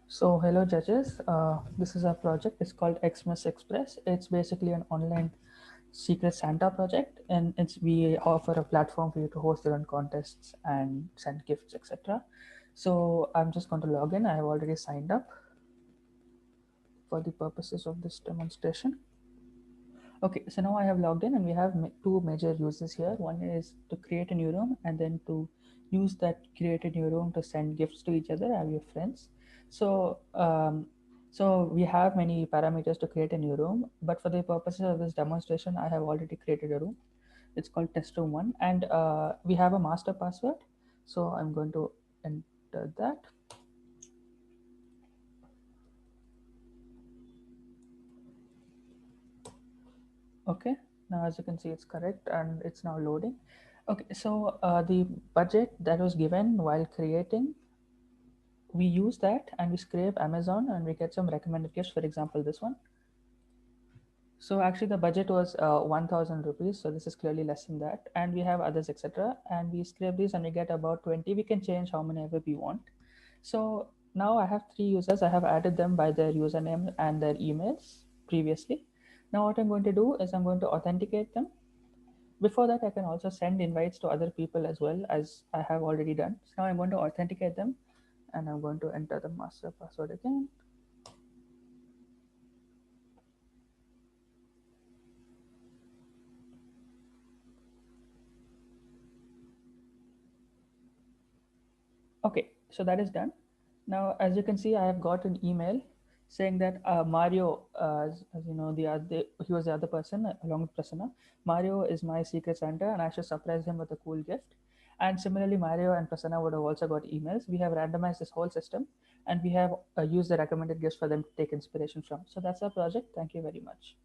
So, hello judges. This is our project. It's called Xmas Express. It's basically an online secret Santa project, and we offer a platform for you to host your own contests and send gifts, etc. So, I'm just going to log in. I have already signed up for the purposes of this demonstration. Okay, so now I have logged in, and we have two major uses here. One is to create a new room, and then to use that created new room to send gifts to each other and your friends. So, so we have many parameters to create a new room, but for the purposes of this demonstration, I have already created a room. It's called test room one, and we have a master password. So I'm going to enter that. Okay, now as you can see, it's correct and it's now loading. Okay, so the budget that was given while creating, we use that and we scrape Amazon and we get some recommended gifts. For example, this one. So actually, the budget was 1,000 rupees. So this is clearly less than that, and we have others, etc. And we scrape these and we get about 20. We can change how many ever we want. So now I have three users. I have added them by their username and their emails previously. Now what I'm going to do is I'm going to authenticate them. Before that, I can also send invites to other people as well, as I have already done. So now I'm going to authenticate them, and I'm going to enter the master password again. Okay, so that is done. Now, as you can see, I have got an email saying that Mario, as you know, he was the other person along with Prasanna. Mario is my secret Santa, and I should surprise him with a cool gift. And similarly, Mario and Prasanna would have also got emails. We have randomized this whole system, and we have used the recommended gifts for them to take inspiration from. So that's our project. Thank you very much.